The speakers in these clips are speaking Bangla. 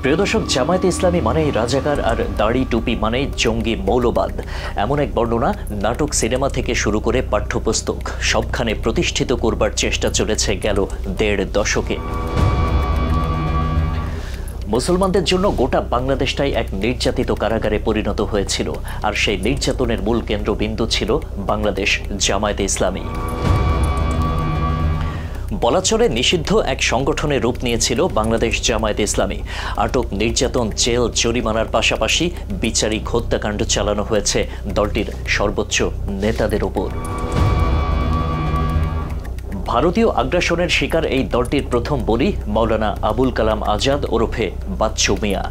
প্রিয় দর্শক, জামায়াতে ইসলামী মানেই রাজাকার আর দাড়ি টুপি মানেই জঙ্গি মৌলবাদ, এমন এক বর্ণনা নাটক, সিনেমা থেকে শুরু করে পাঠ্যপুস্তক সবখানে প্রতিষ্ঠিত করবার চেষ্টা চলেছে গেল ১.৫ দশকে। মুসলমানদের জন্য গোটা বাংলাদেশটাই এক নির্যাতিত কারাগারে পরিণত হয়েছিল, আর সেই নির্যাতনের মূল কেন্দ্রবিন্দু ছিল বাংলাদেশ জামায়াতে ইসলামী। বলা চলে নিষিদ্ধ এক সংগঠনের রূপ নিয়েছিল বাংলাদেশ জামায়াতে ইসলামী। আটক, নির্যাতন, জেল, জরিমানার পাশাপাশি বিচারিক হত্যাকাণ্ড চালানো হয়েছে দলটির সর্বোচ্চ নেতাদের ওপর। ভারতীয় আগ্রাসনের শিকার এই দলটির প্রথম বলি মাওলানা আবুল কালাম আজাদ ওরফে বাচ্চু মিয়া,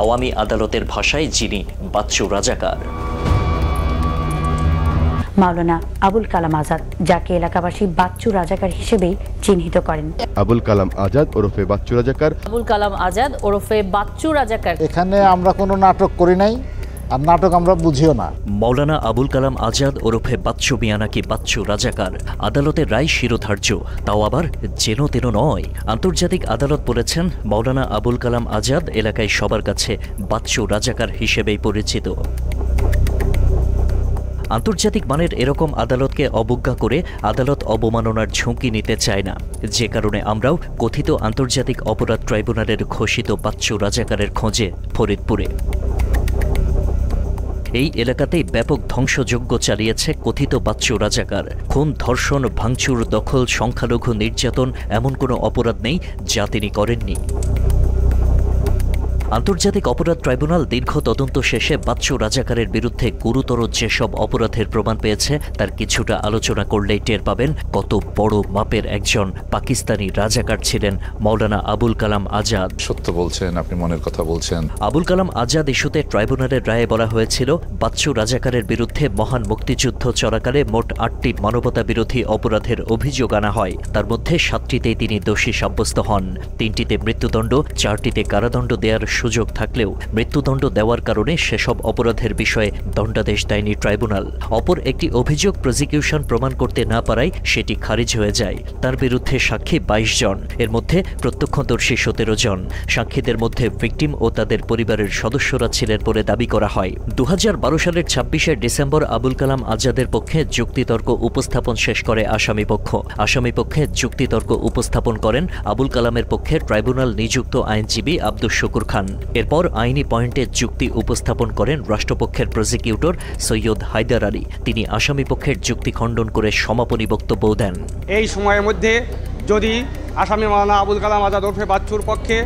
আওয়ামী আদালতের ভাষায় যিনি বাচ্চু রাজাকার। মাওলানা আবুল কালাম আজাদ, যাকে এলাকাবাসী বাচ্চু রাজাকার হিসেবেই চিহ্নিত করেন। আবুল কালাম আজাদ ওরফে বাচ্চু রাজাকার। আবুল কালাম আজাদ ওরফে বাচ্চু রাজাকার। এখানে আমরা কোনো নাটক করি নাই, আর নাটক আমরা বুঝিও না। মাওলানা আবুল কালাম আজাদ ওরফে বাচ্চু মিয়া নাকি বাচ্চু রাজাকার, আদালতের রায় শিরোধার্য, তাও আবার যেন তেন নয়। আন্তর্জাতিক আদালত বলেছেন মাওলানা আবুল কালাম আজাদ এলাকায় সবার কাছে বাচ্চু রাজাকার হিসেবেই পরিচিত। আন্তর্জাতিক মানের এরকম আদালতকে অবজ্ঞা করে আদালত অবমাননার ঝুঁকি নিতে চায় না, যে কারণে আমরাও কথিত আন্তর্জাতিক অপরাধ ট্রাইব্যুনালের ঘোষিত বাচ্চু রাজাকারের খোঁজে ফরিদপুরে। এই এলাকাতেই ব্যাপক ধ্বংসযজ্ঞ চালিয়েছে কথিত বাচ্চু রাজাকার। খুন, ধর্ষণ, ভাঙচুর, দখল, সংখ্যালঘু নির্যাতন, এমন কোনো অপরাধ নেই যা তিনি করেননি। আন্তর্জাতিক অপরাধ ট্রাইব্যুনাল দীর্ঘ তদন্ত শেষে বাচ্চু রাজাকারের বিরুদ্ধে গুরুতর যেসব অপরাধের প্রমাণ পেয়েছে তার কিছুটা আলোচনা করলেই টের পাবেন কত বড় মাপের একজন পাকিস্তানি রাজাকার ছিলেন মাওলানা আবুল কালাম আজাদ। সত্য বলছেন, আপনি মনের কথা বলছেন। আবুল কালাম আজাদ ইস্যুতে ট্রাইব্যুনালের রায়ে বলা হয়েছিল, বাচ্চু রাজাকারের বিরুদ্ধে মহান মুক্তিযুদ্ধ চলাকালে মোট ৮টি মানবতা বিরোধী অপরাধের অভিযোগ আনা হয়। তার মধ্যে ৭টিতেই তিনি দোষী সাব্যস্ত হন, ৩টিতে মৃত্যুদণ্ড, ৪টিতে কারাদণ্ড দেওয়ার সুযোগ থাকলেও মৃত্যুদণ্ড দেওয়ার কারণে সেসব অপরাধের বিষয়ে দণ্ডাদেশ দেয়নি ট্রাইব্যুনাল। অপর একটি অভিযোগ প্রসিকিউশন প্রমাণ করতে না পারায় সেটি খারিজ হয়ে যায়। তার বিরুদ্ধে সাক্ষী ২২ জন, এর মধ্যে প্রত্যক্ষদর্শী ১৭ জন। সাক্ষীদের মধ্যে ভিকটিম ও তাদের পরিবারের সদস্যরা ছিলেন বলে দাবি করা হয়। ২০১২ সালের ২৬শে ডিসেম্বর আবুল কালাম আজাদের পক্ষে যুক্তিতর্ক উপস্থাপন শেষ করে আসামিপক্ষ। আসামিপক্ষে যুক্তিতর্ক উপস্থাপন করেন আবুল কালামের পক্ষে ট্রাইব্যুনাল নিযুক্ত আইনজীবী আব্দুস শুকুর খান। এরপর আইনি পয়েন্টে যুক্তি উপস্থাপন করেন রাষ্ট্রপক্ষের প্রসিকিউটর সৈয়দ হায়দার আলী। তিনি আসামিপক্ষের যুক্তি খণ্ডন করে সমাপনী বক্তব্য দেন। এই সময়ের মধ্যে যদি আসামি মাওলানা আবুল কালাম আজাদ ওরফে বাচ্চুর পক্ষে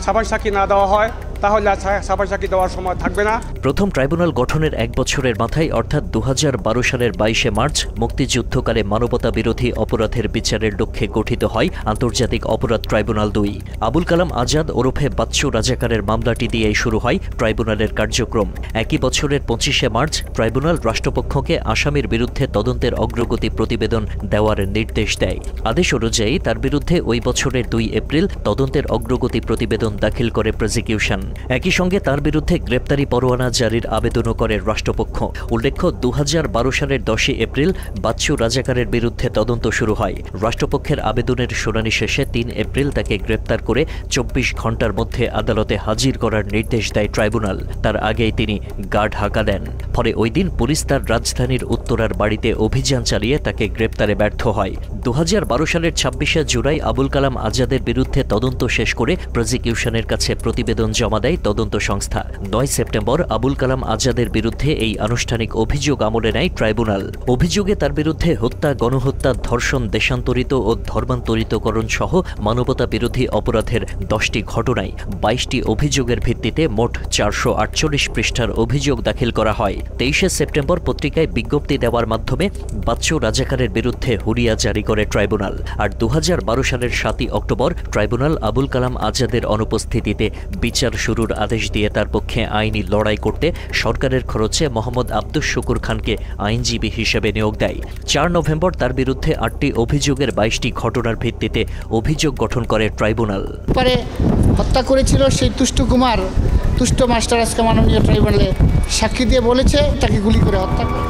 সাবাস সাক্ষী না দেওয়া হয় তাহলে সাবাস সাক্ষী দেওয়ার সময় থাকবে না। প্রথম ট্রাইব্যুনাল গঠনের ১ বছরের মাথায় অর্থাৎ ২০১২ সালের ২২শে মার্চ মুক্তিযুদ্ধকালে মানবতা বিরোধী অপরাধের বিচারের লক্ষ্যে গঠিত হয় আন্তর্জাতিক অপরাধ ট্রাইব্যুনাল ২। আবুল কালাম আজাদ ওরফে বাচ্চু রাজাকারের মামলাটি দিয়েই শুরু হয় ট্রাইব্যুনালের কার্যক্রম। একই বছরের ২৫শে মার্চ ট্রাইব্যুনাল রাষ্ট্রপক্ষকে আসামির বিরুদ্ধে তদন্তের অগ্রগতি প্রতিবেদন দেওয়ার নির্দেশ দেয়। আদেশ অনুযায়ী তার বিরুদ্ধে ওই বছরের ২ এপ্রিল তদন্তের অগ্রগতি প্রতিবেদন দাখিল করে প্রসিকিউশন। একই সঙ্গে তার বিরুদ্ধে গ্রেপ্তারি পরোয়ানা জারির আবেদনও করে রাষ্ট্রপক্ষ। উল্লেখ্য, ২০১২ সালের ১০ এপ্রিল বাচ্চু রাজাকারের বিরুদ্ধে তদন্ত শুরু হয়। রাষ্ট্রপক্ষের আবেদনের শুনানি শেষে ৩ এপ্রিল তাকে গ্রেপ্তার করে ২৪ ঘণ্টার মধ্যে আদালতে হাজির করার নির্দেশ দেয় ট্রাইব্যুনাল। তার আগেই তিনি গা ঢাকা দেন। ফলে ওই দিন পুলিশ তার রাজধানীর উত্তরার বাড়িতে অভিযান চালিয়ে তাকে গ্রেপ্তারে ব্যর্থ হয়। ২০১২ সালের ২৬শে জুলাই আবুল কালাম আজাদের বিরুদ্ধে তদন্ত শেষ করে প্রসিকিউশনের কাছে প্রতিবেদন জমা দেয় তদন্ত সংস্থা। ৯ সেপ্টেম্বর আবুল কালাম আজাদের বিরুদ্ধে এই আনুষ্ঠানিক অভিযোগ আমলে নেয় ট্রাইব্যুনাল। অভিযোগে তার বিরুদ্ধে হত্যা, গণহত্যা, ধর্ষণ, দেশান্তরিত ও ধর্মান্তরিতকরণ সহ মানবতা বিরোধী অপরাধের ১০টি ঘটনায় ২২টি অভিযোগের ভিত্তিতে মোট ৪৪৮ পৃষ্ঠার অভিযোগ দাখিল করা হয়। ২৩শে সেপ্টেম্বর পত্রিকায় বিজ্ঞপ্তি দেওয়ার মাধ্যমে বাচ্চু রাজাকারের বিরুদ্ধে হুরিয়া জারি করে ট্রাইব্যুনাল। আর ২০১২ সালের ৭ই অক্টোবর ট্রাইব্যুনাল আবুল কালাম আজাদের অনুপস্থিতিতে বিচার শুরুর আদেশ দিয়ে তার পক্ষে আইনি লড়াই করতে সরকারের খরচে মোহাম্মদ আব্দুস শুকুর খানকে আইনজীবী হিসেবে নিয়োগ দেয়। ৪ নভেম্বর তার বিরুদ্ধে ৮টি অভিযোগের ২২টি ঘটনার ভিত্তিতে অভিযোগ গঠন করে ট্রাইব্যুনাল। পরে হত্যা করেছিল সেই তুষ্ট মাস্টার আজকে মাননীয় ট্রাইব্যুনালে সাক্ষী দিয়ে বলেছে তাকে গুলি করে হত্যা করে।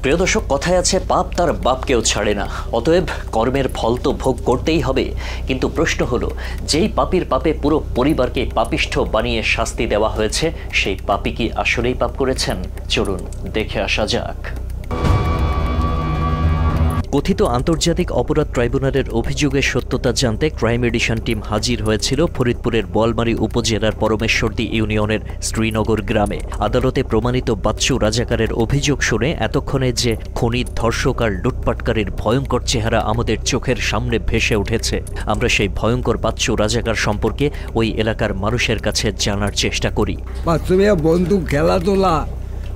প্রিয় দর্শক, কথায় আছে পাপ তার বাপকেও ছাড়ে না। অতএব কর্মের ফল তো ভোগ করতেই হবে। কিন্তু প্রশ্ন হলো, যেই পাপীর পাপে পুরো পরিবারকে পাপিষ্ঠ বানিয়ে শাস্তি দেওয়া হয়েছে, সেই পাপী কি আসলেই পাপ করেছেন? চলুন দেখে আসা যাক। কথিত আন্তর্জাতিক অপরাধ ট্রাইব্যুনালের অভিযোগের সত্যতা জানতে ক্রাইম এডিশন টিম হাজির হয়েছিল ফরিদপুরের বোয়ালমারী উপজেলার পরমেশ্বরদী ইউনিয়নের শ্রীনগর গ্রামে। আদালতে প্রমাণিত বাচ্চু রাজাকারের অভিযোগ শুনে এতক্ষণে যে খুনি, ধর্ষক আর লুটপাটকারীর ভয়ঙ্কর চেহারা আমাদের চোখের সামনে ভেসে উঠেছে, আমরা সেই ভয়ঙ্কর বাচ্চু রাজাকার সম্পর্কে ওই এলাকার মানুষের কাছে জানার চেষ্টা করি। বন্দুক, খেলাধুলা,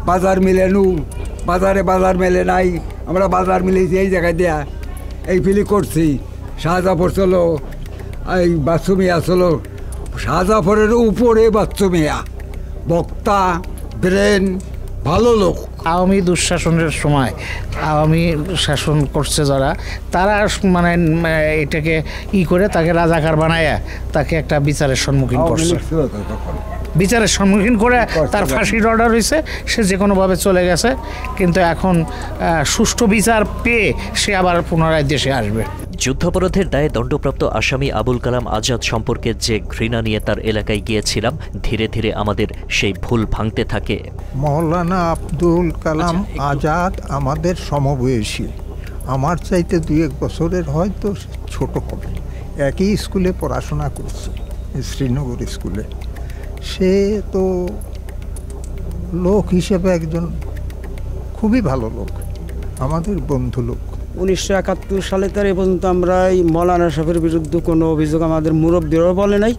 বাজার মিলেনু, বাজার মেলে নাই, আমরা বাজার মিলেছি এই জায়গায় দেয়া, এই ফিলি করছি। শাহজাফর চলো, এই বাচ্চু মিয়া চলো, শাহজাফরের উপরে বাচ্চু মিয়া, বক্তা, ব্রেন, ভালো লোক। আওয়ামী দুঃশাসনের সময় আওয়ামী শাসন করছে যারা, তারা মানে এটাকে করে তাকে রাজাকার বানায়া তাকে একটা বিচারের সম্মুখীন করছে। বিচারের সম্মুখীন করে তার ফাঁসির অর্ডার হয়েছে, সে যে কোনোভাবে চলে গেছে। কিন্তু এখন সুষ্ঠু বিচার পেয়ে সে আবার পুনরায় দেশে আসবে। যুদ্ধাপরাধের দায়ে দণ্ডপ্রাপ্ত আসামি আবুল কালাম আজাদ সম্পর্কে যে ঘৃণা নিয়ে তার এলাকায় গিয়েছিলাম, ধীরে ধীরে আমাদের সেই ভুল ভাঙতে থাকে। মৌলানা আবুল কালাম আজাদ আমাদের সমবয়সী, আমার চাইতে 2-1 বছরের হয়তো ছোট হবে। একই স্কুলে পড়াশোনা করছে, শ্রীনগর স্কুলে। সে তো লোক হিসেবে একজন খুবই ভালো লোক, আমাদের বন্ধু লোক। 1971 সালে তার এ পর্যন্ত আমরা এই মৌলানা সাহেবের বিরুদ্ধে কোনো অভিযোগ আমাদের মুরব্বীরাও বলে নাই,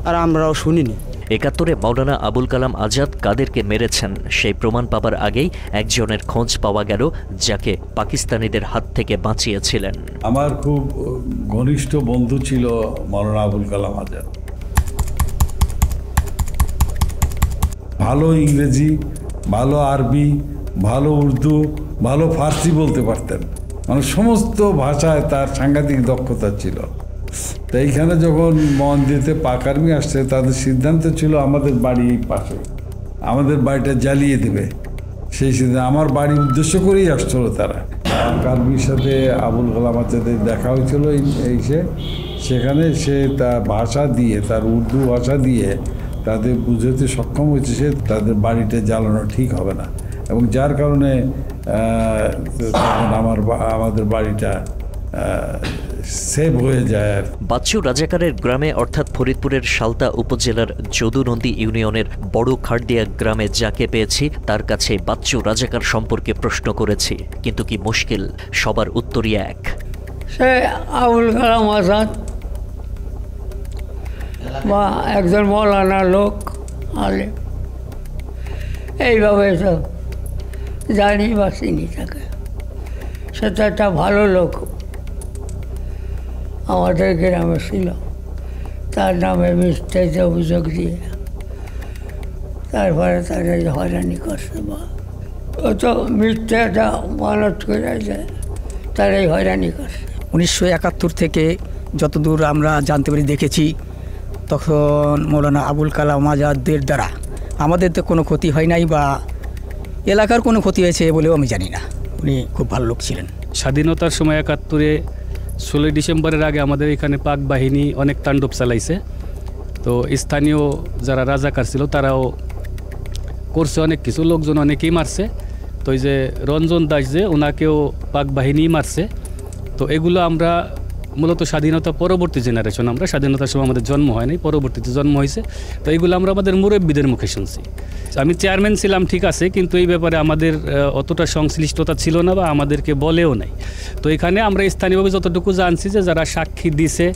আর আমরাও শুনিনি। 71-এ মৌলানা আবুল কালাম আজাদ কাদেরকে মেরেছেন সেই প্রমাণ পাবার আগেই একজনের খোঁজ পাওয়া গেল, যাকে পাকিস্তানিদের হাত থেকে বাঁচিয়েছিলেন। আমার খুব ঘনিষ্ঠ বন্ধু ছিল মৌলানা আবুল কালাম আজাদ। ভালো ইংরেজি, ভালো আরবি, ভালো উর্দু, ভালো ফার্সি বলতে পারতেন। মানে সমস্ত ভাষায় তার সাংঘাতিক দক্ষতা ছিল। তো এইখানে যখন মন্দিরেতে পাক আর্মি আসছে, তাদের সিদ্ধান্ত ছিল আমাদের বাড়ি এই পাশে, আমাদের বাড়িটা জ্বালিয়ে দেবে। সেই সিদ্ধান্ত আমার বাড়ি উদ্দেশ্য করেই আসছিল তারা। পাক আর্মির সাথে আবুল কালাম আজাদের দেখা হয়েছিল সেখানে সে তার ভাষা দিয়ে, তার উর্দু ভাষা দিয়ে তাদের বুঝাতে সক্ষম হয়েছে সে তাদের বাড়িটা জ্বালানো ঠিক হবে না, এবং যার কারণে আমাদের বাড়িটা সেভ হয়ে যায়। বাচ্চু রাজাকারের গ্রামে অর্থাৎ ফরিদপুরের সালতা উপজেলার যদুনন্দী ইউনিয়নের বড় খাড়দিয়া গ্রামে যাকে পেয়েছি, তার কাছে বাচ্চু রাজাকার সম্পর্কে প্রশ্ন করেছি, কিন্তু কি মুশকিল, সবার উত্তরই এক। সে আবুল কালাম আজাদ বা একজন মৌলানা লোক, আলেম, এইভাবে তো জানি বা চিনি থাকে। সে তো একটা ভালো লোক, আমাদের গ্রামে ছিল। তার নামে মিথ্যে অভিযোগ দিয়ে তারপরে তারা হয়রানি করছে, বা ও তো মিথ্যাটা মানত করে যায়, তারাই হয়রানি করছে। 1971 থেকে যতদূর আমরা জানতে পারি, দেখেছি, তখন মৌলানা আবুল কালাম আজাদের দ্বারা আমাদের তো কোনো ক্ষতি হয় নাই, বা এলাকার কোনো ক্ষতি হয়েছে বলেও আমি জানি না। উনি খুব ভালো লোক ছিলেন। স্বাধীনতার সময় 71-এ 16 ডিসেম্বরের আগে আমাদের এখানে পাক বাহিনী অনেক তাণ্ডব চালাইছে। তো স্থানীয় যারা রাজাকার ছিল তারাও করছে অনেক কিছু, লোকজন অনেকেই মারছে। তো এই যে রঞ্জন দাস, যে ওনাকেও পাক বাহিনী মারছে। তো এগুলো আমরা মূলত স্বাধীনতা পরবর্তী জেনারেশন, আমরা স্বাধীনতার সময় আমাদের জন্ম হয়নি, পরবর্তীতে জন্ম হয়েছে। তো এইগুলো আমরা আমাদের মুরব্বীদের মুখে শুনছি। আমি চেয়ারম্যান ছিলাম ঠিক আছে, কিন্তু এই ব্যাপারে আমাদের অতটা সংশ্লিষ্টতা ছিল না, বা আমাদেরকে বলেও নাই। তো এখানে আমরা স্থানীয়ভাবে যতটুকু জানছি যে যারা সাক্ষী দিছে,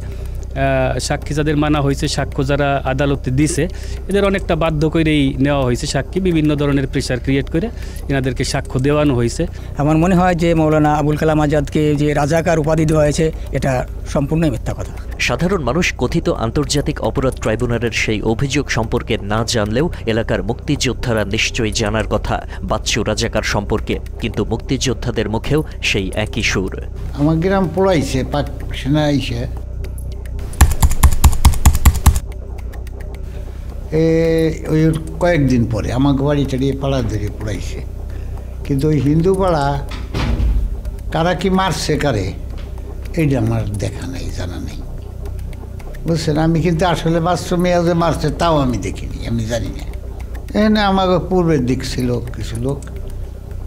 সাক্ষী যাদের মানা হয়েছে, সাক্ষ্য যারা আদালতে দিছে, এদের অনেকটা বাধ্য করেই নেওয়া হয়েছে সাক্ষী, বিভিন্ন ধরনের প্রেশার ক্রিয়েট করে এনাদেরকে সাক্ষ্য দেওয়ানো হয়েছে। আমার মনে হয় যে মৌলানা আবুল কালাম আজাদকে যে রাজাকার উপাধি দেওয়া হয়েছে, এটা সম্পূর্ণই মিথ্যা কথা। সাধারণ মানুষ কথিত আন্তর্জাতিক অপরাধ ট্রাইব্যুনালের সেই অভিযোগ সম্পর্কে না জানলেও এলাকার মুক্তিযোদ্ধারা নিশ্চয়ই জানার কথা বাচ্চু রাজাকার সম্পর্কে, কিন্তু মুক্তিযোদ্ধাদের মুখেও সেই একই সুর। আমার গ্রাম পড়াইছে, পাক সেনা আইসে ওই কয়েকদিন পরে আমাকে বাড়ি টাড়িয়ে পাড়া ধরে পড়াইছে। কিন্তু ওই হিন্দু পাড়া কারা কি মারছে কারে এইটা আমার দেখা নাই, জানা নেই, বুঝছেন। আমি কিন্তু আসলে বাস্তব মেয়ে যে মারছে তাও আমি দেখিনি, আমি জানি না। এখানে আমাকে পূর্বের দিক ছিল কিছু লোক,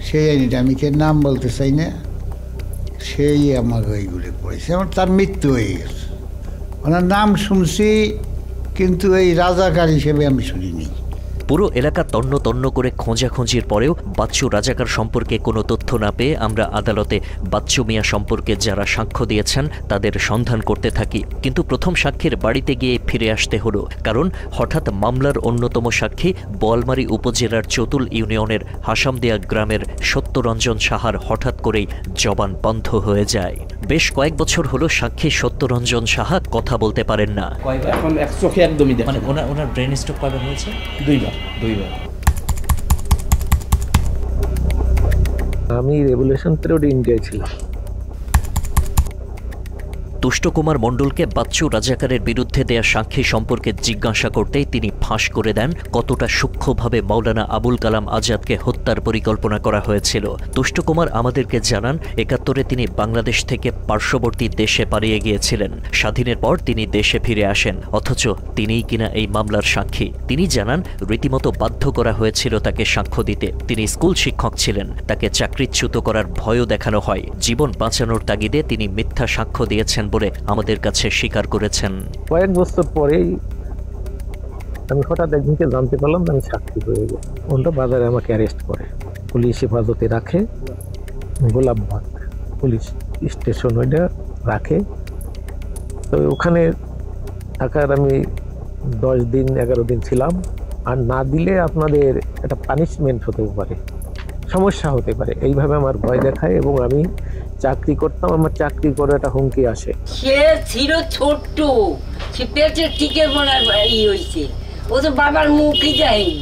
সেই আইনিটা আমি কে নাম বলতে চাই না, সেই আমাকে ওইগুলো পড়েছে। আমার তার মৃত্যু হয়ে গেছে, ওনার নাম শুনছি কিন্তু এই রাজাকার হিসেবে আমি শুনিনি। পুরো এলাকা তন্ন তন্ন করে খোঁজাখুঁজির পরেও বাচ্চু রাজাকার সম্পর্কে কোনো তথ্য না পেয়ে আমরা আদালতে বাচ্চু মিয়া সম্পর্কে যারা সাক্ষ্য দিয়েছেন তাদের সন্ধান করতে থাকি। কিন্তু প্রথম সাক্ষীর বাড়িতে গিয়ে ফিরে আসতে হলো, কারণ হঠাৎ মামলার অন্যতম সাক্ষী বোয়ালমারী উপজেলার চতুল ইউনিয়নের হাসামদিয়া গ্রামের সত্যরঞ্জন সাহার হঠাৎ করেই জবান বন্ধ হয়ে যায়। বেশ কয়েক বছর হলো সাক্ষী সত্যরঞ্জন সাহা কথা বলতে পারেন না। এখন এক চোখে একদমই দেখে, মানে ওনার ব্রেন স্ট্রোক কয়বার হয়েছে? দুইবার। আমি রেভলিউশন পিরিয়ডে ইন্ডিয়ায় ছিলাম। তুষ্ট কুমার মণ্ডলকে বাচ্চু রাজাকারের বিরুদ্ধে দেয়া সাক্ষী সম্পর্কে জিজ্ঞাসা করতেই তিনি ফাঁস করে দেন কতটা সূক্ষ্মভাবে মাওলানা আবুল কালাম আজাদকে হত্যার পরিকল্পনা করা হয়েছিল। তুষ্ট কুমার আমাদেরকে জানান ৭১-এ তিনি বাংলাদেশ থেকে পার্শ্ববর্তী দেশে পালিয়ে গিয়েছিলেন। স্বাধীনের পর তিনি দেশে ফিরে আসেন, অথচ তিনিই কিনা এই মামলার সাক্ষী। তিনি জানান রীতিমতো বাধ্য করা হয়েছিল তাকে সাক্ষ্য দিতে। তিনি স্কুল শিক্ষক ছিলেন, তাকে চাকরিচ্যুত করার ভয়ও দেখানো হয়। জীবন বাঁচানোর তাগিদে তিনি মিথ্যা সাক্ষ্য দিয়েছেন বলে আমাদের কাছে স্বীকার করেছেন। কয়েক বছর পরেই আমি হঠাৎ একদিনকে জানতে পারলাম আমি সাক্ষী হয়ে গেছি। ওটা বাজারে আমাকে অ্যারেস্ট করে, পুলিশ হেফাজতে রাখে, গোলাপবাগ পুলিশ স্টেশন ওইটা রাখে। তো ওখানে থাকার আমি 10 দিন 11 দিন ছিলাম। আর না দিলে আপনাদের একটা পানিশমেন্ট হতে পারে, সমস্যা হতে পারে, এইভাবে আমার ভয় দেখায়। এবং আমি চাকরি করতাম, আমার চাকরি করে একটা হুমকি আসে। সে ছিল ছোট্ট, সে পেটের টিকে মনে হয়েছে, ও তো বাবার মুখই যায়নি।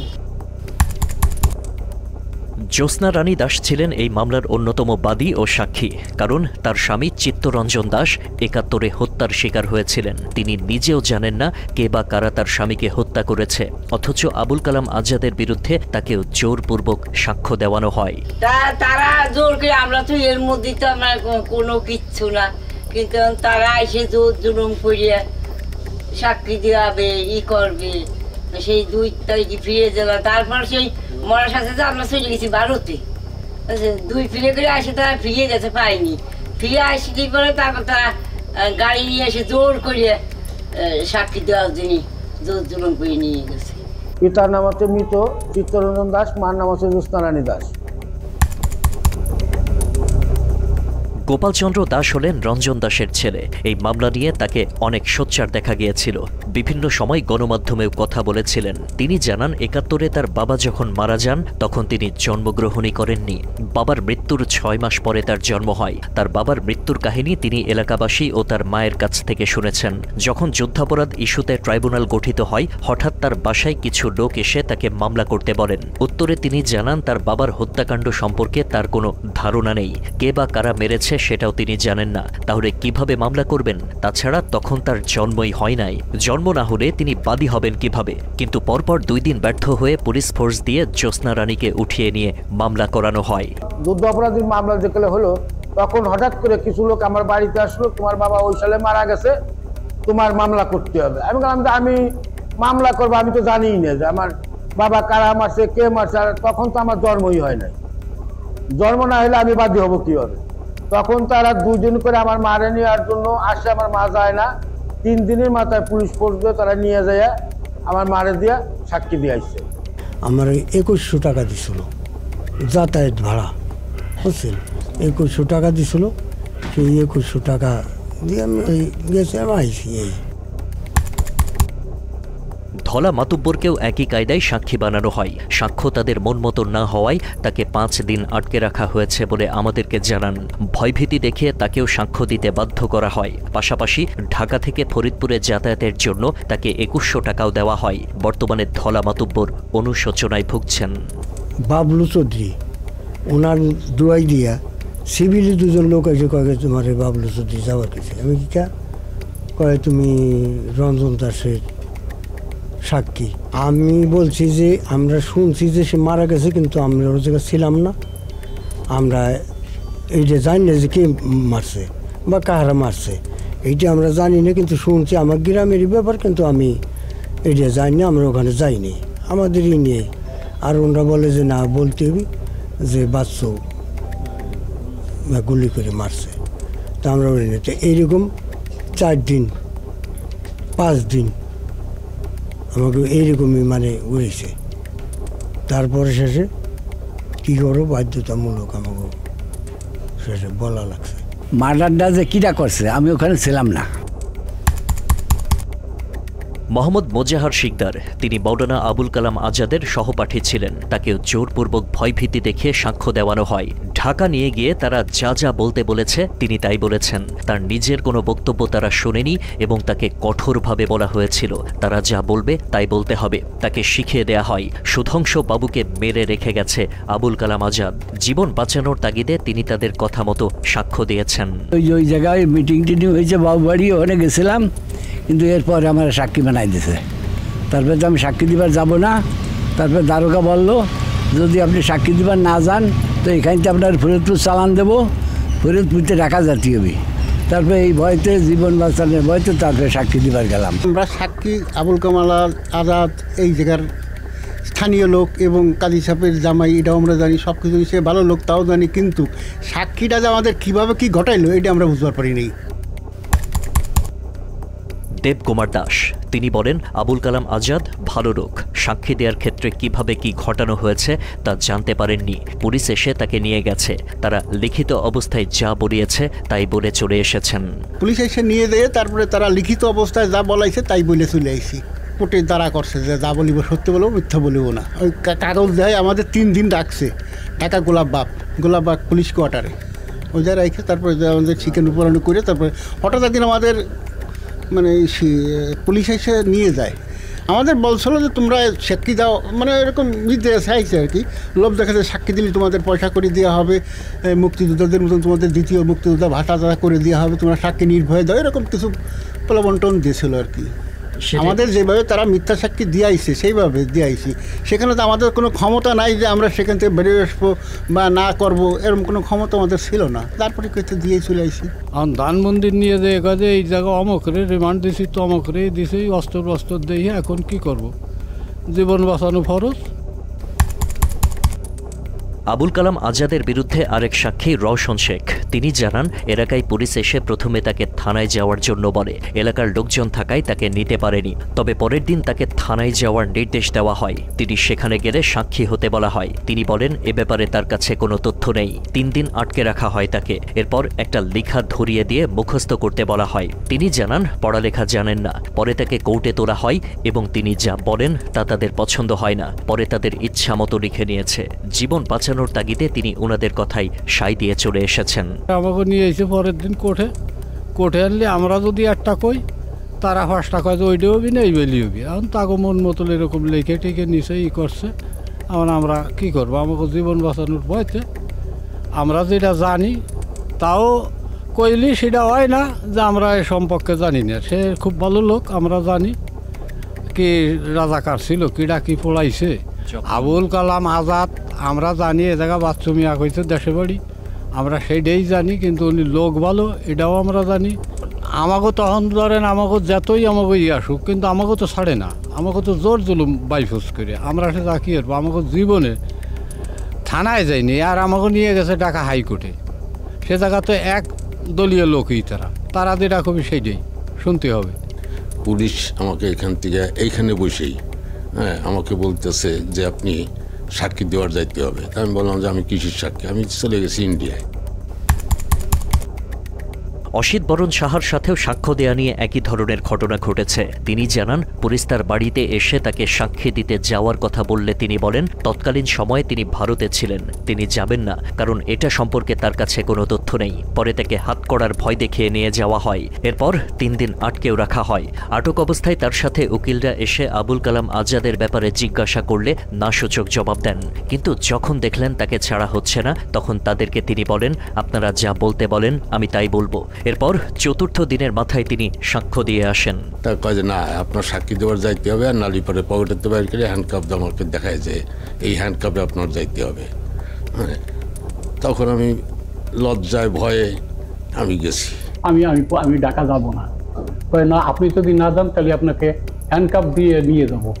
জ্যোৎস্না রানী দাস ছিলেন এই মামলার অন্যতম বাদী ও সাক্ষী, কারণ তার স্বামী চিত্তরঞ্জন দাস ৭১-এ হত্যার শিকার হয়েছিলেন। তিনি নিজেও জানেন না কে বা কারা তার স্বামীকে হত্যা করেছে, অথচ আবুল কালাম আজাদের বিরুদ্ধে তাকেও জোরপূর্বক সাক্ষ্য দেওয়ানো হয়। তারা জোর করে, আমরা তো এর মধ্যে তো আমরা কোনো কিচ্ছু না, কিন্তু তারা এসে জোর জুলুম করিয়া সাক্ষী দেওয়াবে, করবে। সেই 2 তারিখে ফিরে যাবে, তারপর সেই মরার সাথে তো আমরা চলে গেছি ভারতে। 2 ফিরে করে আসে, তারা ফিরে গেছে, পাইনি। ফিরে আসতে পরে তারপর তারা গাড়ি নিয়ে এসে জোর করিয়ে সাক্ষী দেওয়ার জন্য জোর জুলুম করে নিয়ে গেছে। পিতার নাম হচ্ছে মৃত চিত্তরঞ্জন দাস, মার নাম হচ্ছে জ্যোৎস্না রানী দাস। গোপালচন্দ্র দাস হলেন রঞ্জন দাসের ছেলে। এই মামলা নিয়ে তাকে অনেক সোচ্চার দেখা গিয়েছিল, বিভিন্ন সময় গণমাধ্যমেও কথা বলেছিলেন। তিনি জানান ৭১-এ তার বাবা যখন মারা যান তখন তিনি জন্মগ্রহণই করেননি। বাবার মৃত্যুর 6 মাস পরে তার জন্ম হয়। তার বাবার মৃত্যুর কাহিনী তিনি এলাকাবাসী ও তার মায়ের কাছ থেকে শুনেছেন। যখন যুদ্ধাপরাধ ইস্যুতে ট্রাইব্যুনাল গঠিত হয়, হঠাৎ তার বাসায় কিছু লোক এসে তাকে মামলা করতে বলেন। উত্তরে তিনি জানান তার বাবার হত্যাকাণ্ড সম্পর্কে তার কোনো ধারণা নেই, কে বা কারা মেরেছে সেটাও তিনি জানেন না। তাহলে কিভাবে মামলা করবেন? তাছাড়া তখন তার জন্মই হয় নাই। জন্ম না হলে তিনি বাদী হবেন কিভাবে? কিন্তু পরপর 2 দিন ব্যর্থ হয়ে পুলিশ ফোর্স দিয়ে জ্যোৎস্না রানীকে উঠিয়ে নিয়ে মামলা করানো হয়। যুদ্ধ অপরাধীর মামলা যেগুলো হলো, তখন হঠাৎ করে কিছু লোক আমার বাড়িতে আসলো, তোমার বাবা ওই সালে মারা গেছে, তোমার মামলা করতে হবে। আমি বললাম যে আমি মামলা করবো, আমি তো জানিই না যে আমার বাবা কারা মারছে, কে মারছে। আর তখন তো আমার জন্মই হয় নাই, জন্ম না হলে আমি বাদী হবো কি হবে? তখন তারা 2 দিন করে আমার মারে নেওয়ার জন্য আসে, আমার মা যায় না। 3 দিনের মাথায় পুলিশ ফোর্স দিয়ে তারা নিয়ে যায় আমার মারে দিয়া সাক্ষী দিয়ে আসছে। আমার 2100 টাকা দিছিল যাতায়াত ভাড়া, বুঝছেন? 2100 টাকা দিছিল, সেই 2100 টাকা দিয়ে আমি গেছি, আমি আইসি। এই ধলা মাতুব্বরকেও একই কায়দায় সাক্ষী বানানো হয়। সাক্ষ্য তাদের মন মতো না হওয়ায় তাকে 5 দিন আটকে রাখা হয়েছে বলে আমাদেরকে জানান। ভয়ভীতি দেখিয়ে তাকেও সাক্ষ্য দিতে বাধ্য করা হয়। পাশাপাশি ঢাকা থেকে ফরিদপুরে যাতায়াতের জন্য তাকে 2100 টাকাও দেওয়া হয়। বর্তমানে ধলা মাতুব্বর অনুশোচনায় ভুগছেন। বাবলু চৌধুরী, ওনার দুয়াই দিয়া সিভিলে 2জন লোক এসে কয়ে তোমার বাবলু চৌধুরী যাওয়ার কিছু। আমি কি কয়ে তুমি রঞ্জন দাসের সাক্ষী। আমি বলছি যে আমরা শুনছি যে সে মারা গেছে, কিন্তু আমরা ওর জায়গায় ছিলাম না, আমরা এইটা জানি না যে কে মারছে বা কাহারা মারছে, এইটা আমরা জানি না, কিন্তু শুনছি আমার গ্রামেরই ব্যাপার, কিন্তু আমি এইটা জানি না, আমরা ওখানে যাইনি, আমাদেরই নিয়ে। আর ওনারা বলে যে না, বলতে হবে যে বাচ্চু গুলি করে মারছে, তা আমরা বলি না। তো এইরকম 4 দিন 5 দিন আমাকে এইরকমই মানে উড়েছে। তারপরে শেষে কী করো, বাধ্যতামূলক আমাকে শেষে বলা লাগছে। মার্ডারটা যে কীটা করছে আমি ওখানে ছিলাম না। মোহাম্মদ মোজাহার শিকদার, তিনি মৌলানা আবুল কালাম আজাদের সহপাঠী ছিলেন। তাকে জোরপূর্বক ভয়ভীতি দেখিয়ে সাক্ষ্য দেওয়ানো হয়। ঢাকা নিয়ে গিয়ে তারা যা যা বলতে বলেছে তিনি তাই বলেছেন। তার নিজের কোনো বক্তব্য তারা শোনেনি এবং তাকে কঠোরভাবে বলা হয়েছিল তারা যা বলবে তাই বলতে হবে। তাকে শিখিয়ে দেয়া হয়। সুধাংশু বাবুকে মেরে রেখে গেছে আবুল কালাম আজাদ। জীবন বাঁচানোর তাগিদে তিনি তাদের কথা মতো সাক্ষ্য দিয়েছেন। ওই জায়গায় মিটিং টিটিং হয়েছে, বাবুবাড়ি, ওখানে গেছিলাম, কিন্তু এরপরে আমার সাক্ষী বানাই দিয়েছে। তারপরে তো আমি সাক্ষী দিবার যাব না। তারপরে দারোগা বলল যদি আপনি সাক্ষী দিবার না যান তো এখানতে আপনার ফরিদপুর চালান দেবো, ফরিদপুরতে রাখা জাতি হবে। তারপরে এই ভয়তে, জীবন বাঁচানোর ভয়তে তারপরে সাক্ষী দিবার গেলাম। আমরা সাক্ষী আবুল কালাম আজাদ এই জায়গার স্থানীয় লোক এবং কাজী সাহেবের জামাই, এটাও আমরা জানি, সব কিছু সে ভালো লোক তাও জানি, কিন্তু সাক্ষীটা যে আমাদের কীভাবে কী ঘটাইলো এটা আমরা বুঝবার পারিনি। দেবকুমার দাস, তিনি বলেন আবুল কালাম আজাদ ভালো লোক, সাক্ষী দেওয়ার ক্ষেত্রে কিভাবে কি ঘটানো হয়েছে তা জানতে পারেননি। পুলিশ এসে তাকে নিয়ে গেছে, তারা লিখিত অবস্থায় যা বলিয়েছে তাই বলে চলে এসেছেন। পুলিশ এসে নিয়ে যেয়ে তারপরে তারা লিখিত অবস্থায় যা বলাইছে তাই বলে চলে আইছি। কোর্টে দ্বারা করছে যে যা বলিব সত্য বলবো, মিথ্যা বলিব না। ওই কাগজ দেয়, আমাদের 3 দিন রাখছে ঢাকা গোলাপবাগ পুলিশ কোয়ার্টারে। ওই যা রেখে তারপরে আমাদের চিকেন উপরানো করে তারপরে হঠাৎ একদিন আমাদের মানে পুলিশ এসে নিয়ে যায়। আমাদের বলছিল যে তোমরা সাক্ষী দাও, মানে এরকম নির্দেশ চাইছে আর কি, লোভ দেখাতে সাক্ষী দিলে তোমাদের পয়সা করে দেওয়া হবে, মুক্তিযোদ্ধাদের মতন তোমাদের দ্বিতীয় মুক্তিযোদ্ধা ভাতা করে দেওয়া হবে, তোমরা সাক্ষী নির্ভয়ে দাও, এরকম কিছু প্রলোভন দিয়েছিল আর কি। আমাদের যেভাবে তারা মিথ্যা সাক্ষী দিয়ে আইছে সেইভাবে দিয়ে আইছি। সেখানে তো আমাদের কোনো ক্ষমতা নাই যে আমরা সেখান থেকে বেরিয়ে আসবো বা না করবো, এরকম কোনো ক্ষমতা আমাদের ছিল না। তারপরে কেটে দিয়ে চলে আইছি। আর ধানমন্দির নিয়ে যে কাজে এই জায়গা অমকরে রিমান্ড দিছি, তো অমকরে দিছি, অস্ত্র দিয়ে এখন কি করব, জীবন বাঁচানো ফরজ। আবুল কালাম আজাদের বিরুদ্ধে আরেক সাক্ষী রওশন শেখ, তিনি জানান এলাকায় পুলিশ এসে প্রথমে তাকে থানায় যাওয়ার জন্য বলে। এলাকার লোকজন থাকায় তাকে নিতে পারেনি। তবে পরের দিন তাকে থানায় যাওয়ার নির্দেশ দেওয়া হয়। তিনি সেখানে গেলে সাক্ষী হতে বলা হয়। তিনি বলেন এ ব্যাপারে তার কাছে কোনো তথ্য নেই। 3 দিন আটকে রাখা হয় তাকে। এরপর একটা লেখা ধরিয়ে দিয়ে মুখস্থ করতে বলা হয়। তিনি জানান পড়ালেখা জানেন না। পরে তাকে কোর্টে তোলা হয় এবং তিনি যা বলেন তা তাদের পছন্দ হয় না। পরে তাদের ইচ্ছা মতো লিখে নিয়েছে। জীবন বাঁচানোর তাগিদে তিনি ওনাদের কথাই সায় দিয়ে চলে এসেছেন। আমাকে নিয়ে এসে পরের দিন কোর্টে আনলে আমরা যদি একটা কই, তারা 5টা কয় যে ওইটা হবি না এই বেলি হবি। এখন তাকে মন মতো এরকম লেখে টেকে নিচে করছে। এখন আমরা কি করবো, আমাকে জীবন বাঁচানোর ভয়তে আমরা যেটা জানি তাও কইলি সেটা হয় না যে আমরা এ সম্পর্কে জানি না। সে খুব ভালো লোক, আমরা জানি কি রাজাকার ছিল, কিডা কি পড়াইছে। আবুল কালাম আজাদ আমরা জানি এ জায়গা বাচ্চু মিয়া কইছে দেশে বাড়ি, আমরা সেইটাই জানি, কিন্তু উনি লোক ভালো এটাও আমরা জানি। আমাকে তখন ধরেন আমাকে যতই আমাকে আসুক, কিন্তু আমাকে তো ছাড়ে না, আমাকে তো জোর জুলুম বাইফুস করে। আমরা সে যা কি করবো, আমাকে জীবনে থানায় যায়নি, আর আমাকে নিয়ে গেছে ঢাকা হাইকোর্টে। সে জায়গাতে এক দলীয় লোকই তারা যেটা খুবই সেইটাই শুনতে হবে। পুলিশ আমাকে এখান থেকে এইখানে বসেই আমাকে বলতেছে যে আপনি সাক্ষী দেওয়ার যাইতে হবে। আমি বললাম যে আমি কিসের সাক্ষী, আমি চলে গেছি ইন্ডিয়ায়। অসিত বরণ সাহার সাথেও সাক্ষ্য দেয়া নিয়ে একই ধরনের ঘটনা ঘটেছে। তিনি জানান পুলিশ তার বাড়িতে এসে তাকে সাক্ষী দিতে যাওয়ার কথা বললে তিনি বলেন তৎকালীন সময়ে তিনি ভারতে ছিলেন, তিনি যাবেন না, কারণ এটা সম্পর্কে তার কাছে কোনো তথ্য নেই। পরে তাকে হাতকড়ার ভয় দেখিয়ে নিয়ে যাওয়া হয়। এরপর 3 দিন আটকেও রাখা হয়। আটক অবস্থায় তার সাথে উকিলরা এসে আবুল কালাম আজাদের ব্যাপারে জিজ্ঞাসা করলে নাসূচক জবাব দেন। কিন্তু যখন দেখলেন তাকে ছাড়া হচ্ছে না, তখন তাদেরকে তিনি বলেন আপনারা যা বলতে বলেন আমি তাই বলবো। এরপর 4র্থ দিনের মাথায় তিনি সাক্ষ্য দিয়ে আসেন। তা কয় যে না আপনার সাক্ষী দেওয়ার যাইতে হবে, আর নালি পরে পকেটের বাইর করে হ্যান্ডকাপ আমাকে দেখায় যে এই হ্যান্ডকাপে আপনার যাইতে হবে। তখন আমি লজ্জায় ভয়ে আমি গেছি। আমি ঢাকা যাব না, না আপনি যদি না যান তাহলে আপনাকে হ্যান্ডকাপ দিয়ে নিয়ে যাবো।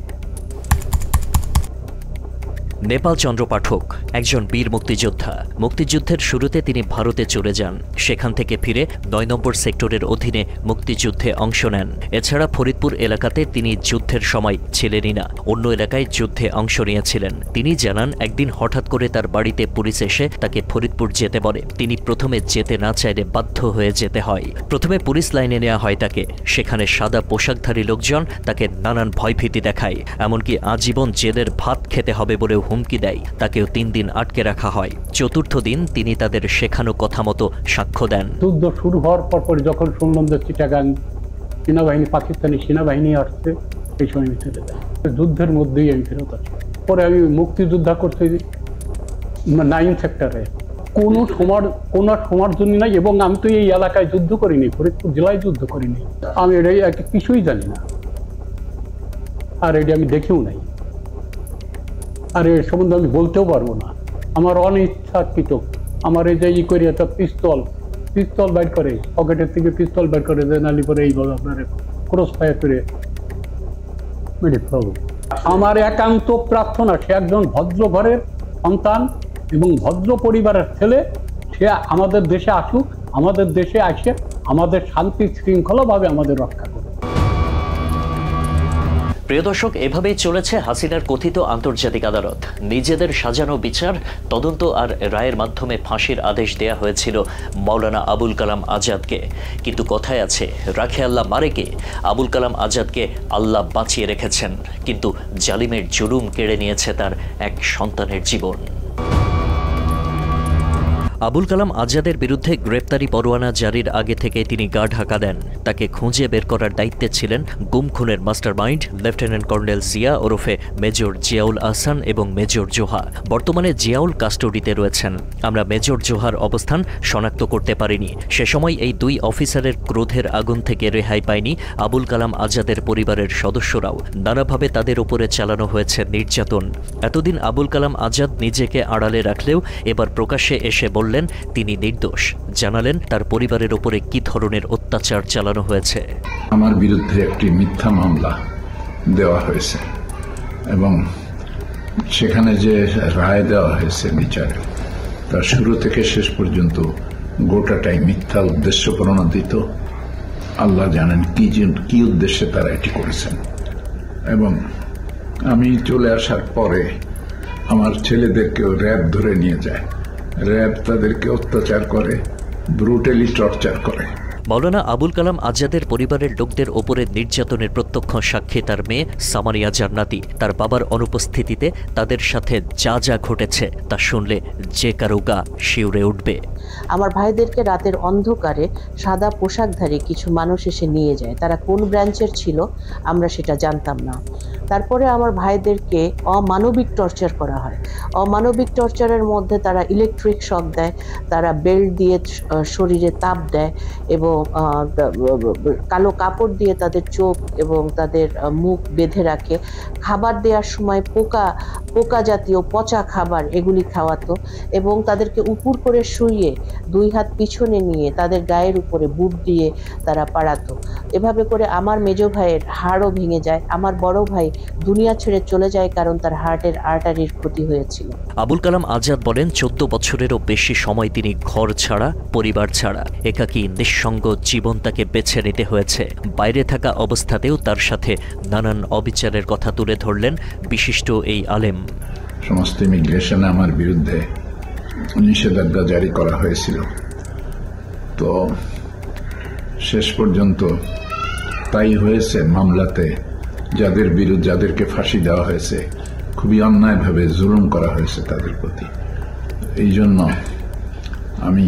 নেপাল চন্দ্র পাঠক একজন বীর মুক্তিযোদ্ধা। মুক্তিযুদ্ধের শুরুতে তিনি ভারতে চলে যান, সেখান থেকে ফিরে ৯ নম্বর সেক্টরের অধীনে মুক্তিযুদ্ধে অংশ নেন। এছাড়া ফরিদপুর এলাকাতে তিনি যুদ্ধের সময় ছিলেনই না, অন্য এলাকায় যুদ্ধে অংশ নিয়েছিলেন। তিনি জানান, একদিন হঠাৎ করে তার বাড়িতে পুলিশ এসে তাকে ফরিদপুর যেতে বলে। তিনি প্রথমে যেতে না চাইলে বাধ্য হয়ে যেতে হয়। প্রথমে পুলিশ লাইনে নেওয়া হয় তাকে। সেখানে সাদা পোশাকধারী লোকজন তাকে নানান ভয়ভীতি দেখায়, এমনকি আজীবন জেলের ভাত খেতে হবে বলেও হুমকি দেয়। তাকেও 3 দিন আটকে রাখা হয়। চতুর্থ দিন তিনি তাদের শেখানো কথা মতো সাক্ষ্য দেন। যুদ্ধ শুরু হওয়ার পর যখন শুনলাম যে চিটাগাং সেনাবাহিনী, পাকিস্তানি সেনাবাহিনী আসছে, এই সময় আমি ফেরত যাই। যুদ্ধের মধ্যেই আমি ফেরত আসি। পরে আমি মুক্তিযোদ্ধা করছি 9 সেক্টরে, কোনো সময়ের জন্য নাই। এবং আমি তো এই এলাকায় যুদ্ধ করিনি, ফরিদপুর জেলায় যুদ্ধ করিনি। আমি এটাই কিছুই জানি না, আর এটা আমি দেখেও নাই, আর এর সম্বন্ধে আমি বলতেও পারবো না। আমার অনিচ্ছাকৃত আমার এই যে করে একটা পিস্তল বাইর করে, পকেটের থেকে পিস্তল বাইর করে দেন, নালি পরে এইভাবে আপনার ক্রস ফায়ার করে মেরে ফেলব। আমার একান্ত প্রার্থনা, সে একজন ভদ্র ঘরের সন্তান এবং ভদ্র পরিবারের ছেলে, সে আমাদের দেশে আসুক, আমাদের দেশে আসে আমাদের শান্তি শৃঙ্খলাভাবে আমাদের রক্ষা করুক। প্রিয় দর্শক, এভাবেই চলেছে হাসিনার কথিত আন্তর্জাতিক আদালত। নিজেদের সাজানো বিচার, তদন্ত আর রায়ের মাধ্যমে ফাঁসির আদেশ দেয়া হয়েছিল মাওলানা আবুল কালাম আজাদকে। কিন্তু কথায় আছে, রাখে আল্লাহ মারেকে। আবুল কালাম আজাদকে আল্লাহ বাঁচিয়ে রেখেছেন, কিন্তু জালিমের জুলুম কেড়ে নিয়েছে তার এক সন্তানের জীবন। আবুল কালাম আজাদের বিরুদ্ধে গ্রেপ্তারি পরোয়ানা জারির আগে থেকে তিনি গা ঢাকা দেন। তাকে খুঁজে বের করার দায়িত্বে ছিলেন গুম খুনের মাস্টারমাইন্ড লেফটেন্যান্ট কর্নেল জিয়া ওরফে মেজর জিয়াউল আহসান এবং মেজর জোহা। বর্তমানে জিয়াউল কাস্টডিতে রয়েছেন। আমরা মেজর জোহার অবস্থান শনাক্ত করতে পারিনি। সে সময় এই 2 অফিসারের ক্রোধের আগুন থেকে রেহাই পায়নি আবুল কালাম আজাদের পরিবারের সদস্যরাও। নানাভাবে তাদের উপরে চালানো হয়েছে নির্যাতন। এতদিন আবুল কালাম আজাদ নিজেকে আড়ালে রাখলেও এবার প্রকাশ্যে এসে বললেন তিনি নির্দোষ। জানালেন তার পরিবারের উপরে কি ধরনের অত্যাচার চালানো হয়েছে। আমার বিরুদ্ধে একটি মিথ্যা মামলা দেওয়া হয়েছে এবং সেখানে যে রায় দেওয়া হয়েছে বিচারে, তার শুরু থেকে শেষ পর্যন্ত গোটাটাই মিথ্যা উদ্দেশ্য প্রণোদিত। আল্লাহ জানেন কি উদ্দেশ্যে তারা এটি করেছেন। এবং আমি চলে আসার পরে আমার ছেলেদেরকেও র্যাব ধরে নিয়ে যায়, র্যাব তাদেরকে অত্যাচার করে, ব্রুটালি টর্চার করে। মাওলানা আবুল কালাম আজাদের পরিবারের লোকদের ওপরে নির্যাতনের প্রত্যক্ষ সাক্ষী তার মেয়ে সামারিয়া জান্নাতি। তার বাবার অনুপস্থিতিতে তাদের সাথে যা যা ঘটেছে তা শুনলে যে কারো গা শিউরে উঠবে। আমার ভাইদেরকে রাতের অন্ধকারে সাদা পোশাকধারী কিছু মানুষ এসে নিয়ে যায়। তারা কোন ব্রাঞ্চের ছিল আমরা সেটা জানতাম না। তারপরে আমার ভাইদেরকে অমানবিক টর্চার করা হয়। অমানবিক টর্চারের মধ্যে তারা ইলেকট্রিক শক দেয়, তারা বেল্ট দিয়ে শরীরে তাপ দেয় এবং কালো কাপড় দিয়ে তাদের চোখ এবং তাদের মুখ বেঁধে রাখে। খাবার দেওয়ার সময় পোকা জাতীয় পচা খাবার এগুলি খাওয়াতো এবং তাদেরকে উপর করে শুইয়ে 2 হাত পিছনে নিয়ে তাদের গায়ের উপরে বুট দিয়ে তারা পাড়াতো। এভাবে করে আমার মেজো ভাইয়ের হাড়ও ভেঙে যায়। আমার বড় ভাই দুনিয়া ছেড়ে চলে যায় কারণ তার হার্টের আর্টারির ক্ষতি হয়েছিল। আবুল কালাম আজাদ বলেন 14 বছরেরও বেশি সময় তিনি ঘর ছাড়া, পরিবার ছাড়া, একাকী নিঃসঙ্গ জীবন তাকে বেছে নিতে হয়েছে। বাইরে থাকা অবস্থাতেও তার সাথে নানান অবিচারের কথা তুলে ধরলেন বিশিষ্ট এই আলেম। সমস্ত ইমিগ্রেশনে আমার বিরুদ্ধে নিষেধাজ্ঞা জারি করা হয়েছিল, তো শেষ পর্যন্ত তাই হয়েছে। মামলাতে যাদেরকে ফাঁসি দেওয়া হয়েছে, খুবই অন্যায়ভাবে জুলুম করা হয়েছে তাদের প্রতি। এই জন্য আমি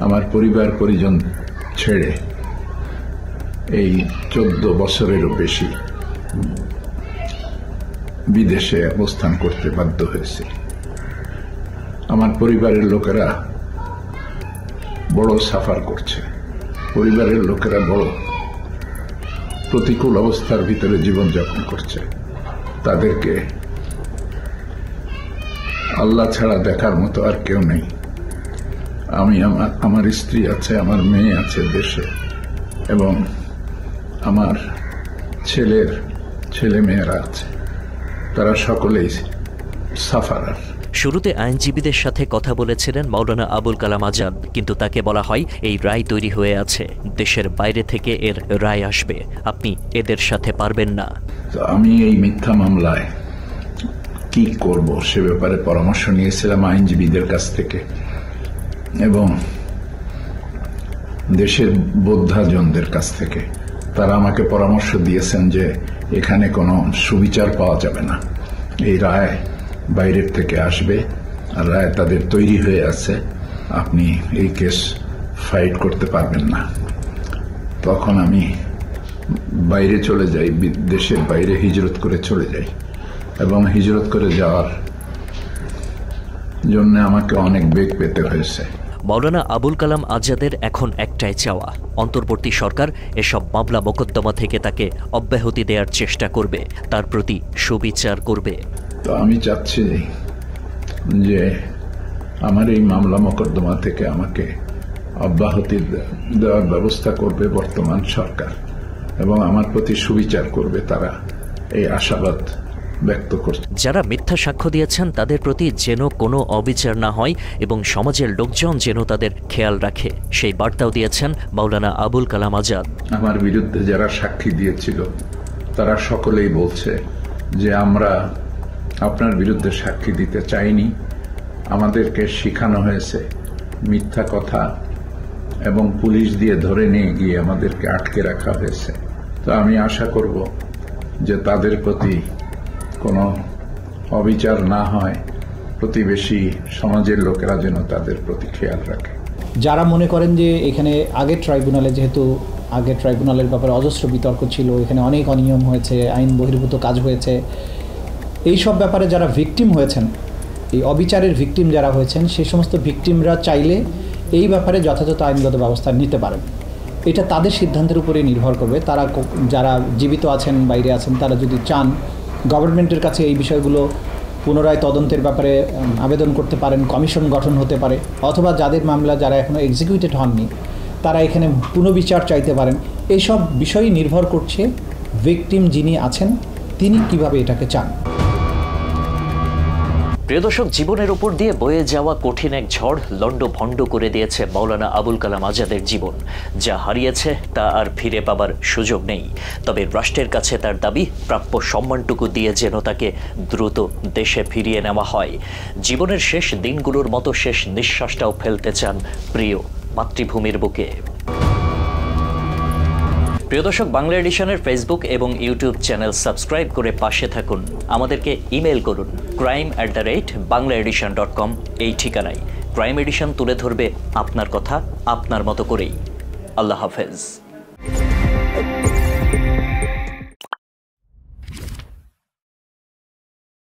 আমার পরিবার পরিজন ছেড়ে এই 14 বছরেরও বেশি বিদেশে অবস্থান করতে বাধ্য হয়েছে। আমার পরিবারের লোকেরা বড় সাফার করছে, পরিবারের লোকেরা বড় প্রতিকূল অবস্থার ভিতরে জীবনযাপন করছে। তাদেরকে আল্লাহ ছাড়া দেখার মতো আর কেউ নেই। আমি আমার স্ত্রী আছে, আমার মেয়ে আছে দেশে, এবং আমার ছেলে মেয়েরা আছে, তারা সকলেই সাফারার। শুরুতে আইনজীবীদের সাথে কথা বলেছিলেন মাওলানা আবুল কালাম আজাদ, কিন্তু তাকে বলা হয় এই রায় তৈরি হয়ে আছে, দেশের বাইরে থেকে এর রায় আসবে, আপনি এদের সাথে পারবেন না। তো আমি এই মিথ্যা মামলায় কি করব সে ব্যাপারে পরামর্শ নিয়েছিলাম আইনজীবীদের কাছ থেকে, এবং দেশের বোদ্ধাজনদের কাছ থেকে। তারা আমাকে পরামর্শ দিয়েছেন যে এখানে কোনো সুবিচার পাওয়া যাবে না, এই রায় বাইরের থেকে আসবে, আর রায় তাদের তৈরি হয়ে আছে, আপনি এই কেস ফাইট করতে পারবেন না। তখন আমি বাইরে চলে যাই, দেশের বাইরে হিজরত করে চলে যাই, এবং হিজরত করে যাওয়ার জন্য আমাকে অনেক বেগ পেতে হয়েছে। মাওলানা আবুল কালাম আজাদের এখন একটাই চাওয়া, অন্তর্বর্তী সরকার এসব মামলা মোকদ্দমা থেকে তাকে অব্যাহতি দেওয়ার চেষ্টা করবে, তার প্রতি সুবিচার করবে। তো আমি চাচ্ছি যে আমার এই মামলা মোকদ্দমা থেকে আমাকে অব্যাহতি দেওয়ার ব্যবস্থা করবে বর্তমান সরকার, এবং আমার প্রতি সুবিচার করবে, তারা এই আশাবাদ ব্যক্ত করছে। যারা মিথ্যা সাক্ষ্য দিয়েছেন তাদের প্রতি যেন কোনো অবিচার না হয় এবং সমাজের লোকজন যেন তাদের খেয়াল রাখে, সেই বার্তাও দিয়েছেন মাওলানা আবুল কালাম আজাদ। আমার বিরুদ্ধে যারা সাক্ষী দিয়েছিল তারা সকলেই বলছে যে আমরা আপনার বিরুদ্ধে সাক্ষী দিতে চাইনি, আমাদেরকে শেখানো হয়েছে মিথ্যা কথা, এবং পুলিশ দিয়ে ধরে নিয়ে গিয়ে আমাদেরকে আটকে রাখা হয়েছে। তো আমি আশা করব যে তাদের প্রতি কোনো অবিচার না হয়, প্রতিবেশী সমাজের লোকেরা যেন তাদের প্রতি খেয়াল রাখে। যারা মনে করেন যে এখানে আগের ট্রাইব্যুনালে, যেহেতু আগের ট্রাইব্যুনালের ব্যাপারে অজস্র বিতর্ক ছিল, এখানে অনেক অনিয়ম হয়েছে, আইন বহির্ভূত কাজ হয়েছে, এই সব ব্যাপারে যারা ভিকটিম হয়েছেন, এই অবিচারের ভিকটিম যারা হয়েছেন, সেই সমস্ত ভিকটিমরা চাইলে এই ব্যাপারে যথাযথ আইনগত ব্যবস্থা নিতে পারেন। এটা তাদের সিদ্ধান্তের উপরে নির্ভর করবে। তারা যারা জীবিত আছেন, বাইরে আছেন, তারা যদি চান গভর্নমেন্টের কাছে এই বিষয়গুলো পুনরায় তদন্তের ব্যাপারে আবেদন করতে পারেন, কমিশন গঠন হতে পারে, অথবা যাদের মামলা যারা এখনও এক্সিকিউটেড হননি তারা এখানে পুনর্বিচার চাইতে পারেন। এইসব বিষয়ই নির্ভর করছে ভিকটিম যিনি আছেন তিনি কিভাবে এটাকে চান। প্রিয় দর্শক, জীবনের উপর দিয়ে বয়ে যাওয়া কঠিন এক ঝড় লণ্ডভণ্ড করে দিয়েছে মাওলানা আবুল কালাম আজাদের জীবন। যা হারিয়েছে তা আর ফিরে পাবার সুযোগ নেই। তবে রাষ্ট্রের কাছে তার দাবি প্রাপ্য সম্মানটুকু দিয়ে যেন তাকে দ্রুত দেশে ফিরিয়ে নেওয়া হয়। জীবনের শেষ দিনগুলোর মতো শেষ নিঃশ্বাসটাও ফেলতে চান প্রিয় মাতৃভূমির বুকে। প্রিয় দর্শক, বাংলা এডিশনের ফেসবুক এবং ইউটিউব চ্যানেল সাবস্ক্রাইব করে পাশে থাকুন। আমাদেরকে ইমেল করুন crime@banglaedition.com এই ঠিকানায়। ক্রাইম এডিশন তুলে ধরবে আপনার কথা আপনার মতো করেই। আল্লাহ হাফেজ।